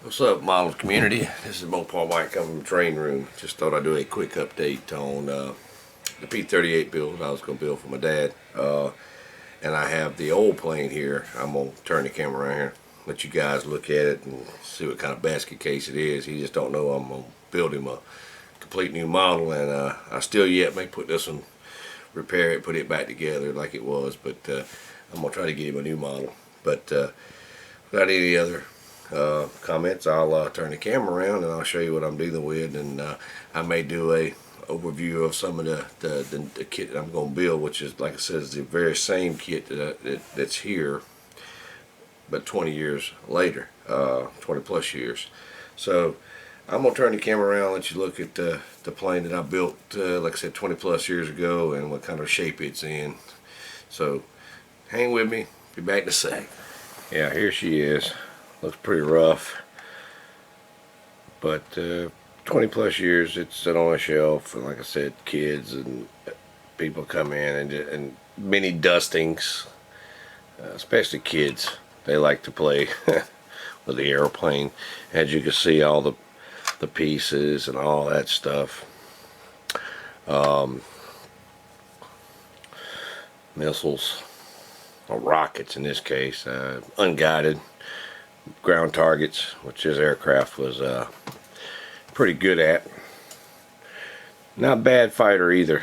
What's up, model community? This is Mopar White coming from the train room. Just thought I'd do a quick update on the P-38 build I was going to build for my dad. And I have the old plane here. I'm going to turn the camera around here, let you guys look at it and see what kind of basket case it is. He just don't know I'm going to build him a complete new model, and I still yet may put this one, repair it, put it back together like it was, but I'm going to try to get him a new model. But without any other comments, I'll turn the camera around and I'll show you what I'm dealing with, and I may do a overview of some of the kit that I'm going to build, which is, like I said, is the very same kit that's here, but 20 years later, 20 plus years. So I'm going to turn the camera around and let you look at the plane that I built, like I said, 20 plus years ago, and what kind of shape it's in. So hang with me, be back in a sec. Yeah, here she is. Looks pretty rough, but 20 plus years it's sit on a shelf, and like I said, kids and people come in and many dustings, especially kids. They like to play with the airplane. As you can see, all the pieces and all that stuff. Missiles or rockets in this case, unguided ground targets, which this aircraft was pretty good at. Not a bad fighter either.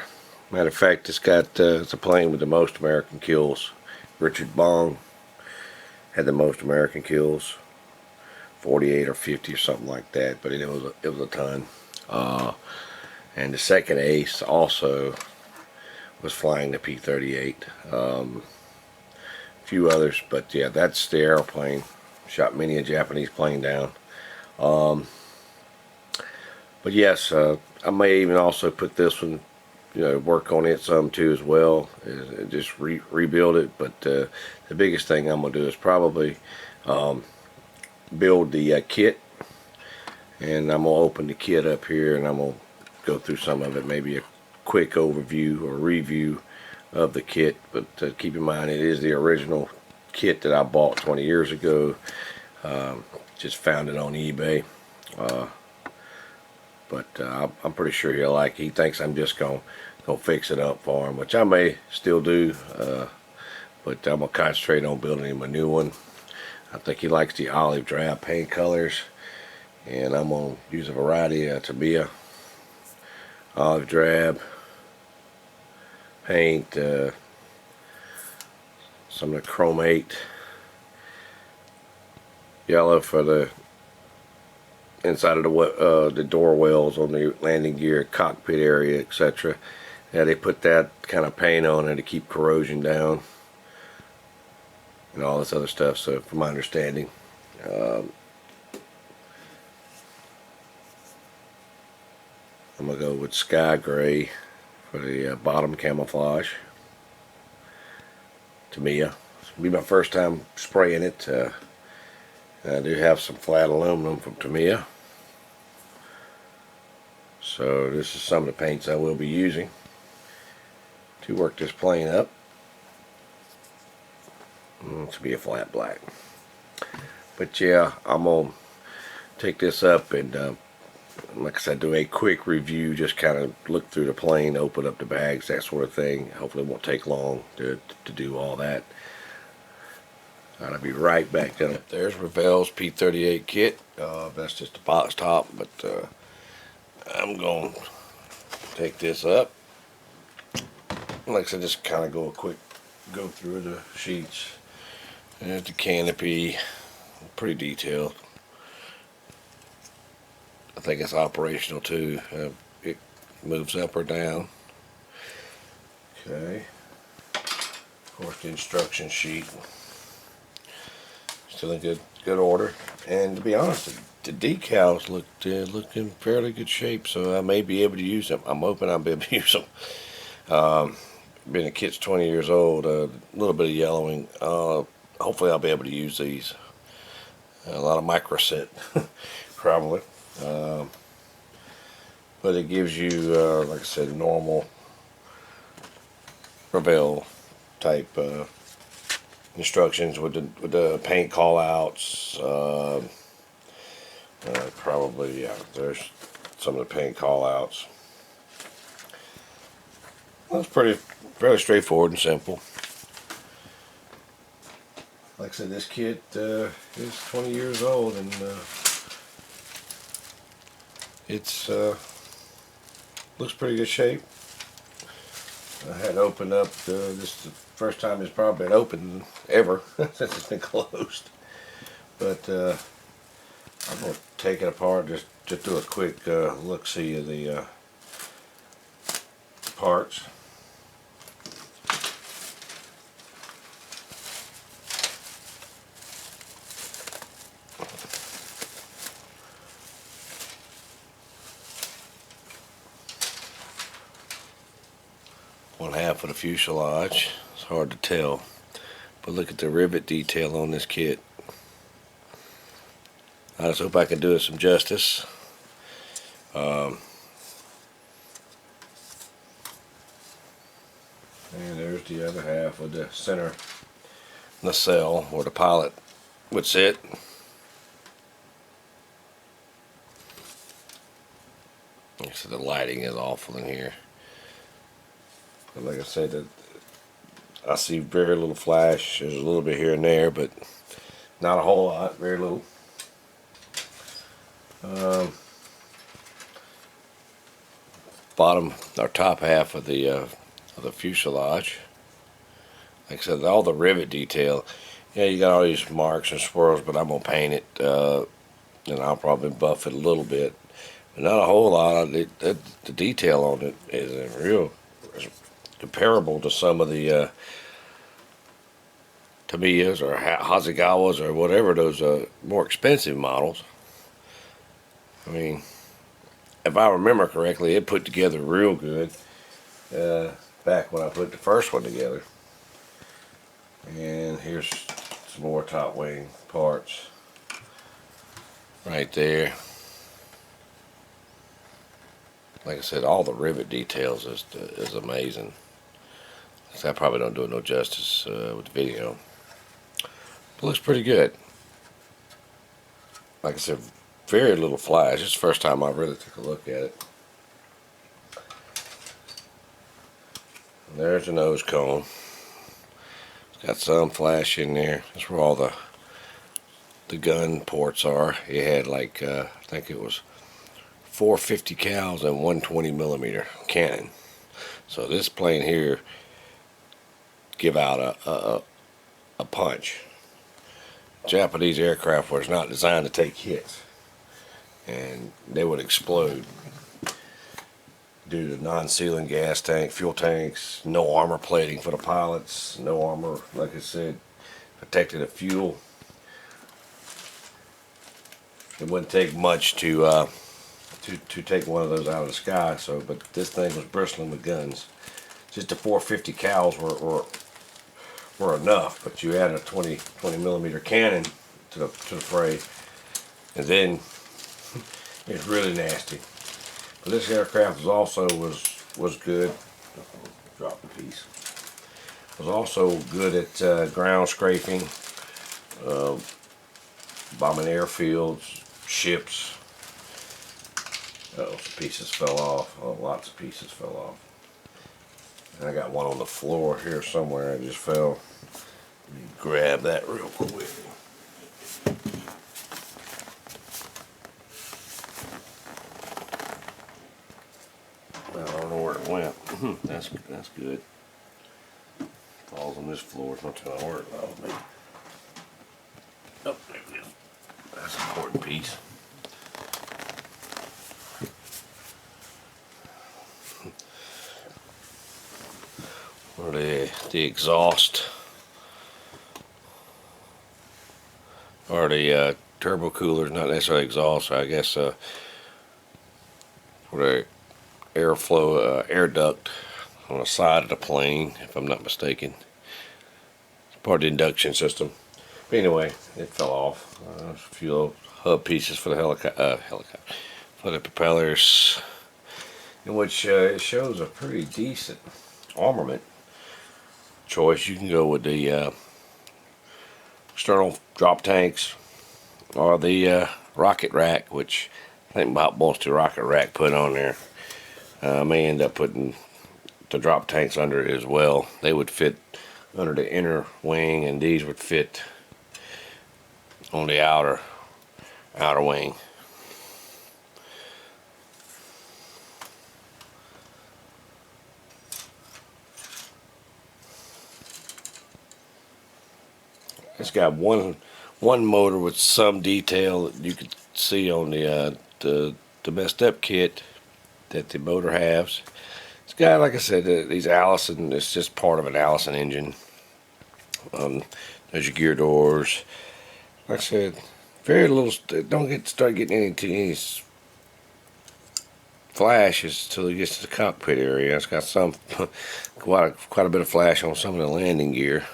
Matter of fact, it's a plane with the most American kills. Richard Bong had the most American kills, 48 or 50 or something like that, but it was a ton. And the second ace also was flying the P-38. A few others, but yeah, that's the airplane. Shot many a Japanese plane down. But yes, I may even also put this one, work on it some too as well. Just rebuild it. But the biggest thing I'm gonna do is probably build the kit, and I'm gonna open the kit up here, and I'm gonna go through some of it, maybe a quick overview or review of the kit. But keep in mind, it is the original kit that I bought 20 years ago. Just found it on eBay, but I'm pretty sure he'll like it. He thinks I'm just gonna fix it up for him, which I may still do, but I'm gonna concentrate on building him a new one. I think he likes the olive drab paint colors, and I'm gonna use a variety of Tamiya olive drab paint, some of the chromate yellow for the inside of the door wells on the landing gear, cockpit area, etc. Yeah, they put that kind of paint on it to keep corrosion down and all this other stuff. So, from my understanding, I'm gonna go with sky gray for the bottom camouflage. Tamiya. This will be my first time spraying it. I do have some flat aluminum from Tamiya. So this is some of the paints I will be using to work this plane up. To be a flat black. But yeah, I'm going to take this up and, like I said, do a quick review, just kind of look through the plane, open up the bags, that sort of thing. Hopefully it won't take long to do all that. I'll be right back. There's Revell's P-38 kit. That's just a box top, but I'm going to take this up. Like I said, just kind of go through the sheets. There's the canopy, pretty detailed. I think it's operational too. It moves up or down. Okay. Of course, the instruction sheet. Still in good order, and to be honest, the decals look in fairly good shape, so I may be able to use them. I'm hoping I'll be able to use them. Being the kit's 20 years old, a little bit of yellowing. Hopefully I'll be able to use these. A lot of microset, probably, but it gives you, like I said, normal Revell type instructions with the paint call outs, Probably, yeah, there's some of the paint call outs. That's fairly straightforward and simple. Like I said, this kit is 20 years old, and it's looks pretty good shape. I had opened up this is the first time it's probably been opened ever since it's been closed. But I'm gonna take it apart, just do a quick look see of the parts. One half of the fuselage. It's hard to tell, but look at the rivet detail on this kit. I just hope I can do it some justice. And there's the other half of the center nacelle where the pilot would sit. So the lighting is awful in here. But like I said, I see very little flash. There's a little bit here and there, but not a whole lot. Very little. Bottom or top half of the fuselage. Like I said, all the rivet detail. Yeah, you got all these marks and swirls, but I'm gonna paint it, and I'll probably buff it a little bit, but not a whole lot. The detail on it is real comparable to some of the Tamiyas or Hasegawas or whatever those more expensive models. I mean, if I remember correctly, it put together real good back when I put the first one together. And here's some more top wing parts right there. Like I said, all the rivet details is amazing. I probably don't do it no justice with the video. But looks pretty good. Like I said, very little flash. It's the first time I really took a look at it. And there's the nose cone. It's got some flash in there. That's where all the gun ports are. It had like I think it was 450 cals and 120 millimeter cannon. So this plane here give out a punch. Japanese aircraft was not designed to take hits, and they would explode due to non-sealing gas tank, fuel tanks, no armor plating for the pilots, no armor, like I said, protecting the fuel. It wouldn't take much to take one of those out of the sky. So, but this thing was bristling with guns. Just the 450 cals were enough, but you add a 20 millimeter cannon to the fray, and then it's really nasty. But this aircraft was good. Drop the piece. Was also good at ground scraping, bombing airfields, ships. Oh, some pieces fell off. Oh, lots of pieces fell off. And I got one on the floor here somewhere. I just fell. Let me grab that real quick. I don't know where it went. That's good. Falls on this floor. It's not too gonna work. Oh, there it is. That's an important piece. Or the exhaust, or the turbo coolers, not necessarily exhaust. I guess for the airflow air duct on the side of the plane, if I'm not mistaken. It's part of the induction system. But anyway, it fell off. A few hub pieces for the helicopter, for the propellers, in which it shows a pretty decent armament choice. You can go with the external drop tanks or the rocket rack, which I think Bob wants the rocket rack put on there. I may end up putting the drop tanks under it as well. They would fit under the inner wing, and these would fit on the outer wing. It's got one motor with some detail that you could see on the messed up kit that the motor has. It's got, like I said, these Allison. It's just part of an Allison engine. There's your gear doors. Like I said, very little. Don't start getting any flashes until it gets to the cockpit area. It's got some quite a bit of flash on some of the landing gear.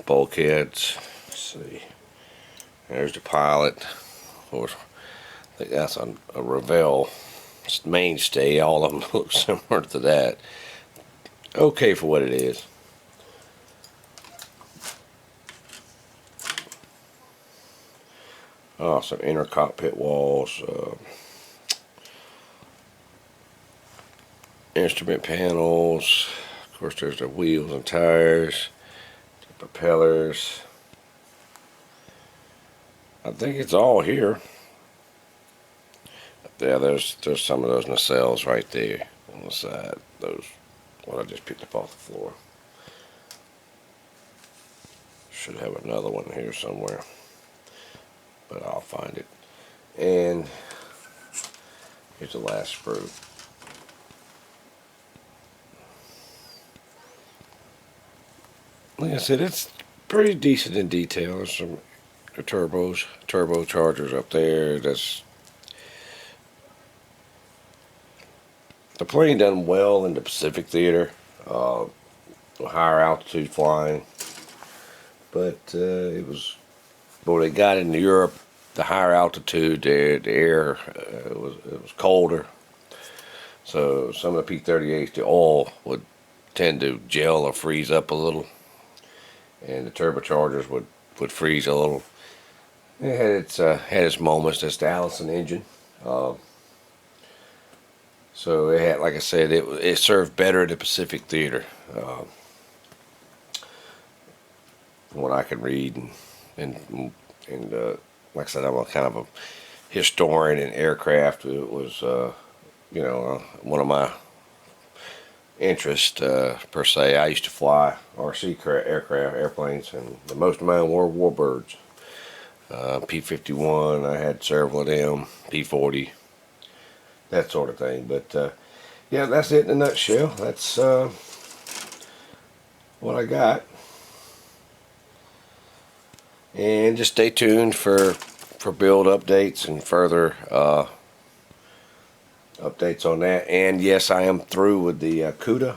Bulkheads. Let's see. There's the pilot. Of course, I think that's a Revell mainstay. All of them look similar to that. Okay for what it is. Oh, some inner cockpit walls. Instrument panels. Of course, there's the wheels and tires. The propellers. I think it's all here. Yeah, there's some of those nacelles right there on the side. Those, what I just picked up off the floor. Should have another one here somewhere, but I'll find it. And here's the last sprue. Like I said, it's pretty decent in detail. There's some turbochargers up there. That's the plane done well in the Pacific Theater, higher altitude flying. But it was, when they got into Europe, the higher altitude, the air it was colder. So some of the P-38s, the oil would tend to gel or freeze up a little, and the turbochargers would freeze a little. It had its moments. That's the Allison engine. So it had, like I said, it served better at the Pacific Theater, from what I can read, and like I said, I'm a kind of a historian in aircraft. It was one of my interests per se. I used to fly RC airplanes, and most of mine were warbirds. P-51, I had several of them. P-40. That sort of thing. But yeah, that's it in a nutshell. That's what I got. And just stay tuned for build updates and further updates on that. And yes, I am through with the CUDA,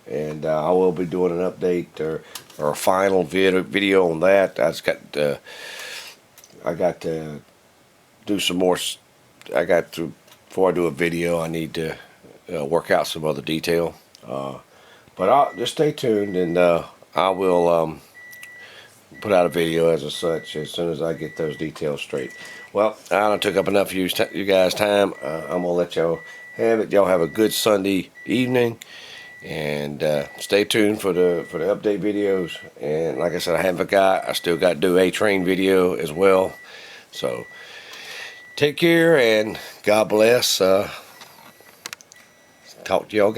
and I will be doing an update or a final video on that. I got to do some more. Before I do a video, I need to work out some other detail. But I'll just stay tuned, and I will put out a video as such as soon as I get those details straight. Well, I done took up enough of you guys' time. I'm gonna let y'all have it. Y'all have a good Sunday evening, and stay tuned for the update videos. And like I said, I still got to do a train video as well. So take care, and God bless. Talk to y'all.